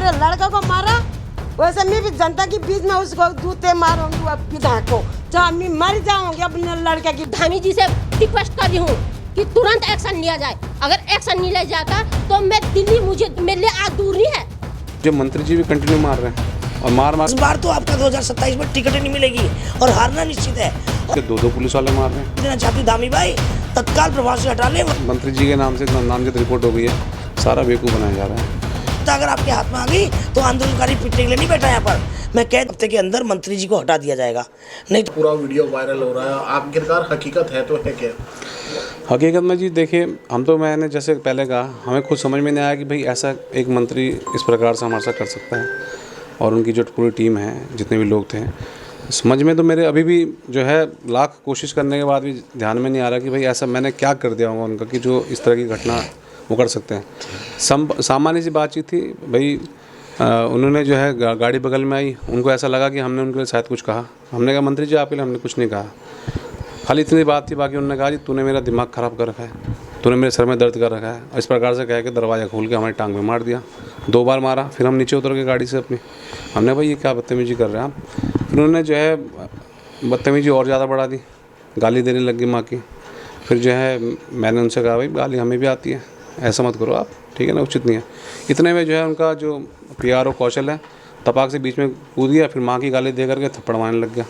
मेरे लड़का को मारा वैसे मैं भी जनता के बीच में उसको जूते मारूंगी विधायक को, चाहे मैं मर जाऊंगी अपने लड़के की। धामी जी से रिक्वेस्ट कर रही हूँ कि तुरंत एक्शन लिया जाए। अगर एक्शन नहीं लिया जाता तो मैं दिल्ली, मुझे मेरे लिए आज दूर नहीं है। जो मंत्री जी भी कंटिन्यू मार रहे हैं और मार इस बार तो आपका 2027 में टिकट नहीं मिलेगी और हारना निश्चित है। दो पुलिस वाले मार रहे हैं। देना चाहती हूँ धामी भाई तत्काल प्रभाव से हटा ले। मंत्री जी के नाम से नामजद रिपोर्ट हो गई है, सारा बेवकूफ़ बनाया जा रहा है। तो अगर आपके हाथ में आ गई तो आंदोलनकारी पिटने के लिए नहीं बैठा यहाँ पर। मैं कह हफ्ते के अंदर मंत्री जी को हटा दिया जाएगा, नहीं तो पूरा वीडियो वायरल हो रहा है। आखिरकार हकीकत है तो है क्या? हकीकत में जी देखिए, मैंने जैसे पहले कहा, हमें खुद समझ में नहीं आया कि भाई ऐसा एक मंत्री इस प्रकार से हमारे साथ कर सकता है। और उनकी जो पूरी टीम है, जितने भी लोग थे, समझ में तो मेरे अभी भी जो है लाख कोशिश करने के बाद भी ध्यान में नहीं आ रहा कि भाई ऐसा मैंने क्या कर दिया होगा उनका कि जो इस तरह की घटना वो कर सकते हैं। सामान्य सी बातचीत थी भाई। उन्होंने जो है गाड़ी बगल में आई, उनको ऐसा लगा कि हमने उनके लिए शायद कुछ कहा। हमने कहा मंत्री जी आपके लिए हमने कुछ नहीं कहा, खाली इतनी बात थी। बाकी उन्होंने कहा जी तूने मेरा दिमाग ख़राब कर रखा है, तूने मेरे सर में दर्द कर रखा है। इस प्रकार से कह के दरवाज़ा खोल के हमारी टांग में मार दिया, 2 बार मारा। फिर हम नीचे उतर के गाड़ी से अपनी, हमने भाई ये क्या बदतमीजी कर रहे हैं आप। फिर उन्होंने जो है बदतमीजी और ज़्यादा बढ़ा दी, गाली देने लग गई माँ की। फिर जो है मैंने उनसे कहा भाई गाली हमें भी आती है, ऐसा मत करो आप, ठीक है ना, उचित नहीं है। इतने में जो है उनका जो PR कौशल है तपाक से बीच में कूद गया। फिर माँ की गाली दे करके थप्पड़ मारने लग गया।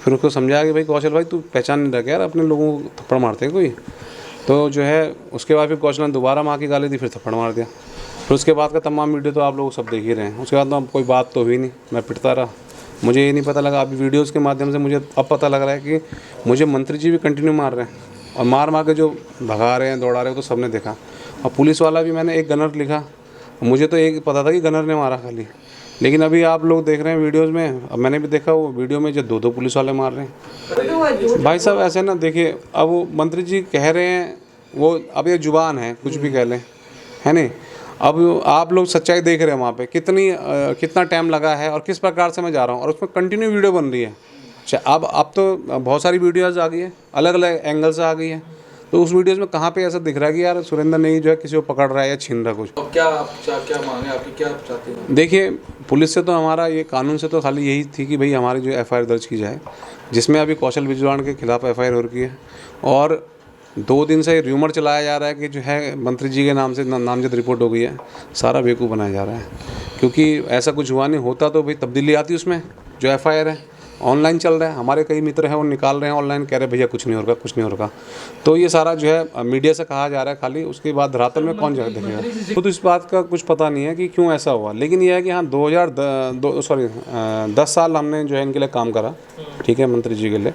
फिर उसको समझाया कि भाई कौशल भाई तू पहचान नहीं रखा यार, अपने लोगों को थप्पड़ मारते हैं कोई। तो जो है उसके बाद फिर कौशल ने दोबारा माँ की गाली दी, फिर थप्पड़ मार दिया। फिर उसके बाद का तमाम वीडियो तो आप लोग सब देख ही रहे हैं। उसके बाद तो कोई बात तो हुई नहीं, मैं पिटता रहा। मुझे ये नहीं पता लगा, अभी वीडियोज़ के माध्यम से मुझे अब पता लग रहा है कि मुझे मंत्री जी भी कंटिन्यू मार रहे हैं और मार के जो भगा रहे हैं, दौड़ा रहे हैं, तो सब ने देखा। और पुलिस वाला भी, मैंने एक गनर लिखा, मुझे तो एक पता था कि गनर ने मारा खाली, लेकिन अभी आप लोग देख रहे हैं वीडियोस में, अब मैंने भी देखा वो वीडियो में जो 2 पुलिस वाले मार रहे हैं। भाई साहब ऐसे ना देखिए, अब वो मंत्री जी कह रहे हैं, वो अब ये जुबान है, कुछ भी कह लें, है नहीं। अब आप लोग सच्चाई देख रहे हैं वहाँ पे कितना टाइम लगा है और किस प्रकार से मैं जा रहा हूँ, और उसमें कंटिन्यू वीडियो बन रही है। अब तो बहुत सारी वीडियोज़ आ गई है, अलग अलग एंगल से आ गई है। तो उस वीडियोज़ में कहाँ पे ऐसा दिख रहा है कि यार सुरेंद्र नहीं जो है किसी को पकड़ रहा है या छीन रहा है कुछ। तो क्या मांगे आपकी, क्या आप चाहते हैं? देखिए, पुलिस से तो हमारा ये कानून से तो खाली यही थी कि भाई हमारी जो FIR दर्ज की जाए, जिसमें अभी कौशल विजवान के खिलाफ FIR हो रही है। और 2 दिन से र्यूमर चलाया जा रहा है कि जो है मंत्री जी के नाम से नामजद रिपोर्ट हो गई है, सारा बेवकूफ़ बनाया जा रहा है। क्योंकि ऐसा कुछ हुआ नहीं, होता तो भाई तब्दीली आती उसमें। जो FIR है ऑनलाइन चल रहा है, हमारे कई मित्र हैं वो निकाल रहे हैं ऑनलाइन, कह रहे भैया कुछ नहीं होगा, कुछ नहीं होगा। तो ये सारा जो है मीडिया से कहा जा रहा है खाली, उसके बाद धरातल में कौन जाकर देखेगा। तो इस बात का कुछ पता नहीं है कि क्यों ऐसा हुआ, लेकिन यह है कि हाँ 10 साल हमने जो है इनके लिए काम करा, ठीक है, मंत्री जी के लिए।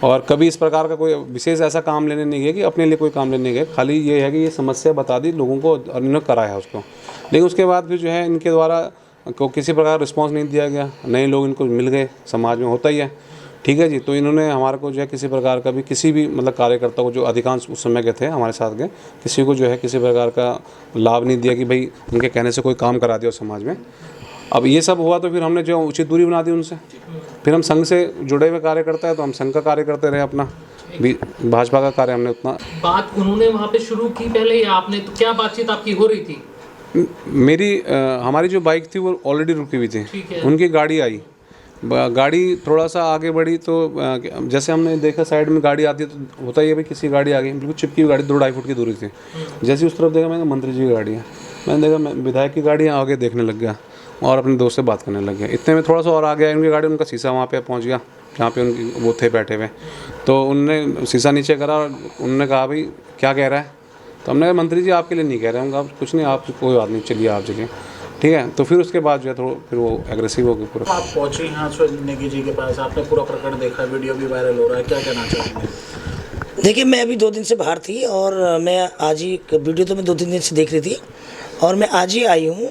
और कभी इस प्रकार का कोई विशेष ऐसा काम लेने नहीं गए कि अपने लिए कोई काम लेने गए, खाली ये है कि ये समस्या बता दी लोगों को और इन्होंने कराया उसको। लेकिन उसके बाद फिर जो है इनके द्वारा को किसी प्रकार रिस्पांस नहीं दिया गया, नए लोग इनको मिल गए, समाज में होता ही है, ठीक है जी। तो इन्होंने हमारे को जो है किसी प्रकार का भी, किसी भी मतलब कार्यकर्ता को, जो अधिकांश उस समय के थे हमारे साथ के, किसी को जो है किसी प्रकार का लाभ नहीं दिया कि भाई उनके कहने से कोई काम करा दिया समाज में। अब ये सब हुआ तो फिर हमने जो उचित दूरी बना दी उनसे। फिर हम संघ से जुड़े हुए कार्यकर्ता है, तो हम संघ का कार्य करते रहे अपना, भाजपा का कार्य हमने उतना। बात उन्होंने वहाँ पे शुरू की पहले या आपने, तो क्या बातचीत आपकी हो रही थी? हमारी जो बाइक थी वो ऑलरेडी रुकी हुई थी, उनकी गाड़ी आई, गाड़ी थोड़ा सा आगे बढ़ी तो जैसे हमने देखा साइड में गाड़ी आती है तो होता ही है भाई किसी गाड़ी आ गई, बिल्कुल चिपकी हुई गाड़ी, 2-2.5 फुट की दूरी थी। जैसे उस तरफ देखा, मैंने मंत्री जी की गाड़ी है, मैंने देखा विधायक की गाड़ी आगे देखने लग गया और अपने दोस्त से बात करने लग गया। इतने में थोड़ा सा और आ गया उनकी गाड़ी, उनका शीशा वहाँ पे पहुँच गया जहाँ पे उनकी वो थे बैठे हुए। तो उनने शीशा नीचे करा और उन्होंने कहा भाई क्या कह रहा है। तो हमने कहा मंत्री जी आपके लिए नहीं कह रहे होंगे, आप कुछ नहीं, आप कोई बात नहीं, चलिए आप चलिए, ठीक है। तो फिर उसके बाद जो है थोड़ा फिर वो एग्रेसिव हो गए पूरा। आप पहुँचे यहाँ सुरेंद्र नेगी जी के पास, आपने पूरा प्रकरण देखा, वीडियो भी वायरल हो रहा है, क्या कहना चाहेंगे? देखिए, मैं अभी 2 दिन से बाहर थी और मैं आज ही वीडियो तो मैं 2-3 दिन से देख रही थी और मैं आज ही आई हूँ।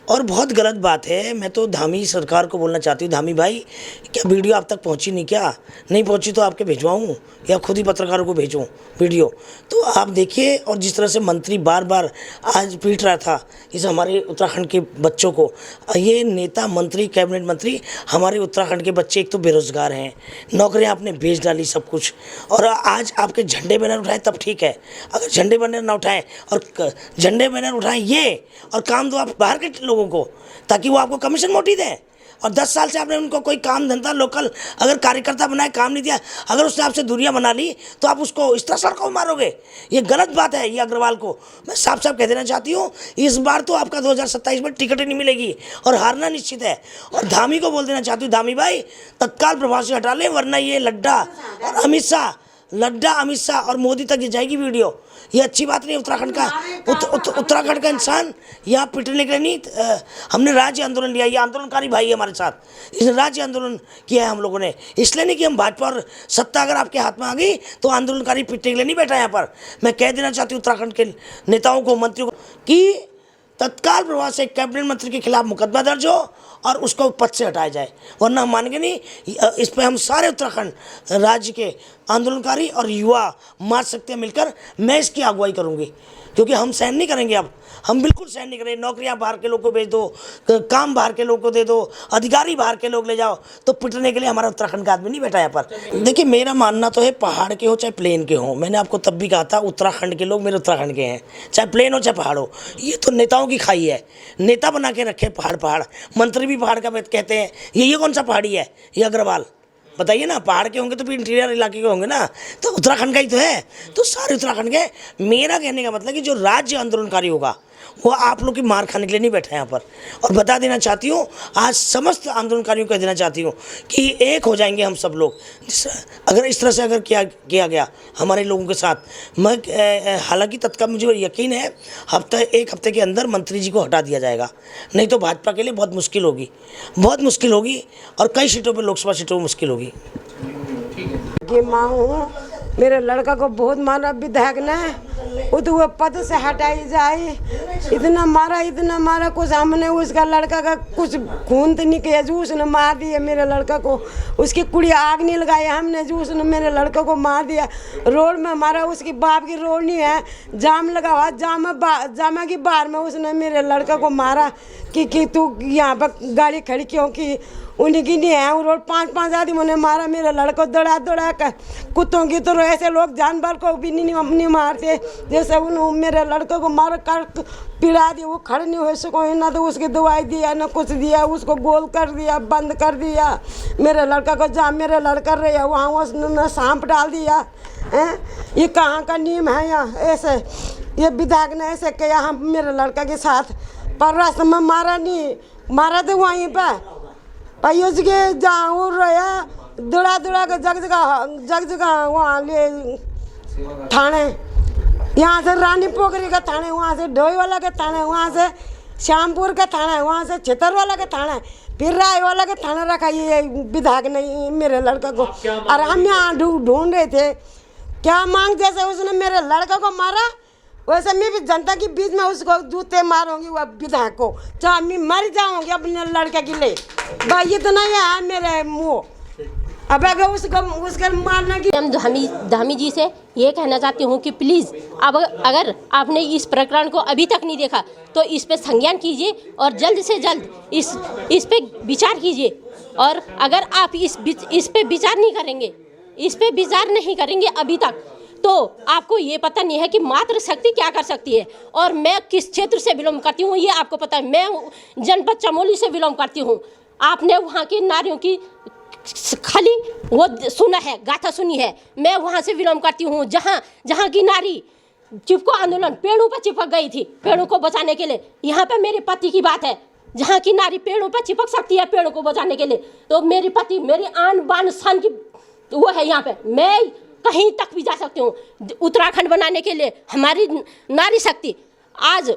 और बहुत गलत बात है। मैं तो धामी सरकार को बोलना चाहती हूँ, धामी भाई क्या वीडियो आप तक पहुँची नहीं? क्या नहीं पहुँची तो आपके भिजवाऊँ या खुद ही पत्रकारों को भेजूँ वीडियो? तो आप देखिए। और जिस तरह से मंत्री बार बार आज पीट रहा था इस हमारे उत्तराखंड के बच्चों को, ये नेता मंत्री कैबिनेट मंत्री, हमारे उत्तराखंड के बच्चे एक तो बेरोजगार हैं, नौकरियाँ आपने बेच डाली सब कुछ, और आज आपके झंडे बैनर उठाएं तब ठीक है। अगर झंडे बैनर ना उठाएं और झंडे बैनर उठाएं ये और काम तो आप बाहर के लोगों लोगों को, ताकि वो आपको कमीशन मोटी दें। और 10 साल से आपने उनको कोई काम धंधा लोकल अगर कार्यकर्ता बनाए, काम नहीं दिया, अगर उसने आपसे दूरियां बना ली तो आप उसको इस तरह सड़कों मारोगे। ये गलत बात है। ये अग्रवाल को मैं साफ साफ कह देना चाहती हूँ, इस बार तो आपका 2027 में टिकट ही नहीं मिलेगी और हारना निश्चित है। और धामी को बोल देना चाहती हूँ, धामी भाई तत्काल प्रभाव से हटा लें, वरना ये लड्डा और अमित शाह और मोदी तक ये जाएगी वीडियो। ये अच्छी बात नहीं। उत्तराखंड का उत्तराखंड का इंसान यहाँ पिटने के लिए नहीं, हमने राज्य आंदोलन लिया। ये आंदोलनकारी भाई है हमारे साथ, इसने राज्य आंदोलन किया है हम लोगों ने। इसलिए नहीं कि हम भाजपा और सत्ता अगर आपके हाथ में आ गई तो आंदोलनकारी पिटने के लिए नहीं बैठा यहाँ पर। मैं कह देना चाहती हूँ उत्तराखंड के नेताओं को, मंत्रियों को कि तत्काल प्रभाव से कैबिनेट मंत्री के खिलाफ मुकदमा दर्ज हो और उसको पद से हटाया जाए, वरना हम मानेंगे नहीं। इस पर हम सारे उत्तराखंड राज्य के आंदोलनकारी और युवा मार सकते हैं मिलकर। मैं इसकी अगुवाई करूंगी, क्योंकि हम सहन नहीं करेंगे। अब हम बिल्कुल सहन नहीं करेंगे। नौकरियां बाहर के लोग को भेज दो, काम बाहर के लोग को दे दो, अधिकारी बाहर के लोग ले जाओ, तो पिटने के लिए हमारा उत्तराखंड का आदमी नहीं बैठा यहाँ पर। देखिए, मेरा मानना तो है पहाड़ के हो चाहे प्लेन के हो। मैंने आपको तब भी कहा था उत्तराखंड के लोग मेरे उत्तराखंड के हैं, चाहे प्लेन हो चाहे पहाड़ हो। ये तो नेताओं की खाई है, नेता बना के रखे पहाड़। मंत्री भी पहाड़ का कहते हैं। ये कौन सा पहाड़ी है? ये अग्रवाल बताइए ना। पहाड़ के होंगे तो फिर इंटीरियर इलाके के होंगे ना, तो उत्तराखंड का ही तो है। तो सारे उत्तराखंड के। मेरा कहने का मतलब कि जो राज्य आंदोलनकारी होगा वो आप लोग की मार खाने के लिए नहीं बैठा है यहाँ पर। और बता देना चाहती हूँ, आज समस्त आंदोलनकारियों को कह देना चाहती हूँ कि एक हो जाएंगे हम सब लोग। अगर इस तरह से अगर किया गया हमारे लोगों के साथ, मैं हालांकि तत्काल मुझे यकीन है एक हफ्ते के अंदर मंत्री जी को हटा दिया जाएगा। नहीं तो भाजपा के लिए बहुत मुश्किल होगी और कई सीटों पर, लोकसभा सीटों पर मुश्किल होगी। ये माँ हूँ, मेरे लड़का को बहुत मारा विधायक ने, वो पद से हटाई जाए। इतना मारा कुछ हमने उसका लड़का का कुछ खून तो नहीं किया, जो उसने मार दिया मेरे लड़का को। उसकी कुड़ी आग नहीं लगाई हमने, जो उसने मेरे लड़का को मार दिया। रोड में मारा, उसकी बाप की रोड नहीं है, जाम लगा हुआ, जामा की बाहर में उसने मेरे लड़का को मारा कि तू यहाँ पर गाड़ी खड़ी क्यों की। उन्हीं की नहीं है वो रोड। 5 आदमियों ने मारा मेरे लड़को, दौड़ा कर कुत्तों की तरह। ऐसे लोग जानवर को भी नहीं मारते जैसे उन्होंने मेरे लड़के को मार कर पिला दिया। वो खड़े नहीं हो सको, ना तो उसकी दवाई दिया ना कुछ दिया, उसको गोल कर दिया, बंद कर दिया। मेरे लड़का को जहाँ मेरे लड़का रहे वहाँ उसने सांप डाल दिया है। ये कहाँ का नियम है यहाँ? ऐसे ये विधायक ने ऐसे किया हम मेरे लड़का के साथ। पर रास्ते में मारा तो वहीं पर पाइयों के जहाँ वो रहा, दौड़ा के जगह वहाँ ले थाने, यहाँ से रानी पोखरी का थाना है, वहाँ से ढोईवाला का थाना है, वहाँ से श्यामपुर का थाना है, वहाँ से छितरवाला का थाना है, फिर रायवाला का थाना रखा ये विधायक ने मेरे लड़का को। और हम यहाँ ढूंढ रहे थे क्या मांग। जैसे उसने मेरे लड़का को मारा वैसे मैं भी जनता के बीच में उसको जूते मारूंगी, वो विधायक को, चाहे मैं मर जाऊंगी अपने लड़के के लिए। भाई इतना ही है मेरे मुँह। अब अगर उसको मारना की। हम धामी जी से ये कहना चाहती हूँ कि प्लीज़ अब अगर आपने इस प्रकरण को अभी तक नहीं देखा तो इस पे संज्ञान कीजिए और जल्द से जल्द इस पे विचार कीजिए। और अगर आप इस पे विचार नहीं करेंगे अभी तक, तो आपको ये पता नहीं है कि मातृशक्ति क्या कर सकती है। और मैं किस क्षेत्र से बिलोंग करती हूँ ये आपको पता है। मैं जनपद चमोली से बिलोंग करती हूँ। आपने वहाँ की नारियों की खाली वो सुना है, गाथा सुनी है। मैं वहाँ से बिलोंग करती हूँ जहाँ की नारी चिपको आंदोलन पेड़ों पर चिपक गई थी, पेड़ों को बचाने के लिए। यहाँ पे मेरे पति की बात है, जहाँ की नारी पेड़ों पर चिपक सकती है पेड़ों को बचाने के लिए, तो मेरी पति मेरी आन बान शान की वो है। यहाँ पे मैं कहीं तक भी जा सकती हूँ। उत्तराखंड बनाने के लिए हमारी नारी शक्ति, आज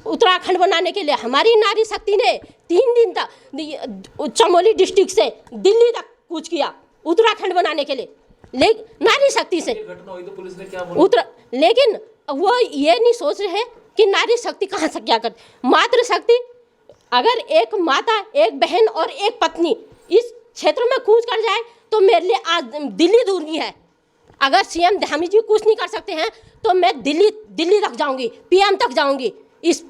उत्तराखंड बनाने के लिए हमारी नारी शक्ति ने 3 दिन तक चमोली डिस्ट्रिक्ट से दिल्ली तक कूच किया उत्तराखंड बनाने के लिए, लेकिन नारी शक्ति से घटना हुई तो पुलिस ने क्या बोला? लेकिन वो ये नहीं सोच रहे कि नारी शक्ति कहाँ से क्या करती। मातृशक्ति, अगर एक माता, एक बहन और एक पत्नी इस क्षेत्र में कूच कर जाए तो मेरे लिए आज दिल्ली दूर नहीं है। अगर सीएम धामी जी कुछ नहीं कर सकते हैं तो मैं दिल्ली तक जाऊंगी, पीएम तक जाऊंगी इस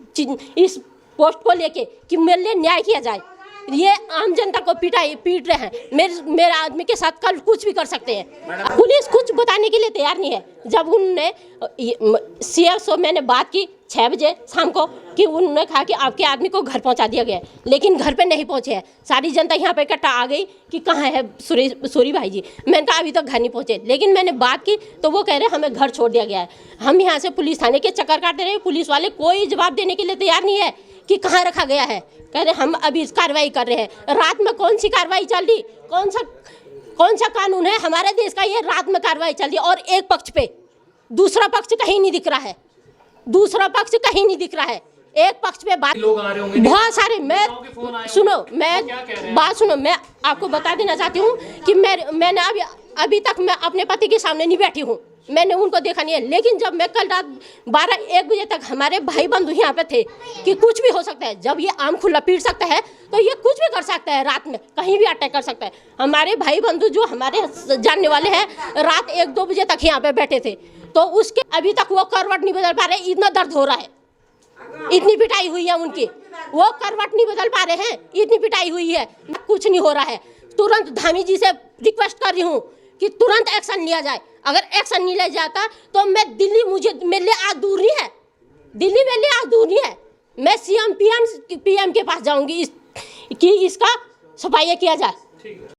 पोस्ट को लेके कि मेरे लिए न्याय किया जाए। ये आम जनता को पीट रहे हैं। मेरे आदमी के साथ कल कुछ भी कर सकते हैं। पुलिस कुछ बताने के लिए तैयार नहीं है। जब उन्होंने सीएम से मैंने बात की 6 बजे शाम को कि उन्होंने कहा कि आपके आदमी को घर पहुंचा दिया गया है, लेकिन घर पे नहीं पहुंचे हैं। सारी जनता यहाँ पे इकट्ठा आ गई कि कहाँ है सूरी भाई जी। मैंने कहा अभी तक घर नहीं पहुंचे, लेकिन मैंने बात की तो वो कह रहे हमें घर छोड़ दिया गया है। हम यहाँ से पुलिस थाने के चक्कर काटते रहे, पुलिस वाले कोई जवाब देने के लिए तैयार नहीं है कि कहाँ रखा गया है। कह रहे हम अभी कार्रवाई कर रहे हैं। रात में कौन सी कार्रवाई चल रही, कौन सा कानून है हमारे देश का? ये रात में कार्रवाई चल रही है और एक पक्ष पे, दूसरा पक्ष कहीं नहीं दिख रहा है। दूसरा पक्ष कहीं नहीं दिख रहा है, एक पक्ष पे बात लोग आ रहे होंगे, बहुत सारे। मैं सुनो, मैं बात सुनो, मैं आपको बता देना चाहती हूँ कि मैंने अभी तक मैं अपने पति के सामने नहीं बैठी हूँ, मैंने उनको देखा नहीं है। लेकिन जब मैं कल रात 12-1 बजे तक हमारे भाई बंधु यहाँ पे थे कि कुछ भी हो सकता है। जब ये आम खुला पीट सकता है तो ये कुछ भी कर सकता है, रात में कहीं भी अटैक कर सकता है। हमारे भाई बंधु जो हमारे जानने वाले हैं रात 1-2 बजे तक यहाँ पे बैठे थे, तो उसके अभी तक वो करवट नहीं बदल पा रहे। इतना दर्द हो रहा है, इतनी पिटाई हुई है उनकी, वो करवट नहीं बदल पा रहे हैं, इतनी पिटाई हुई है, कुछ नहीं हो रहा है। तुरंत धामी जी से रिक्वेस्ट कर रही हूँ कि तुरंत एक्शन लिया जाए। अगर एक्शन नहीं लिया जाता तो मैं दिल्ली, मेरे लिए आज दूर नहीं है, दिल्ली मेरे लिए आज दूर नहीं है। मैं सीएम पीएम के पास जाऊंगी कि इसका सफाई किया जाए।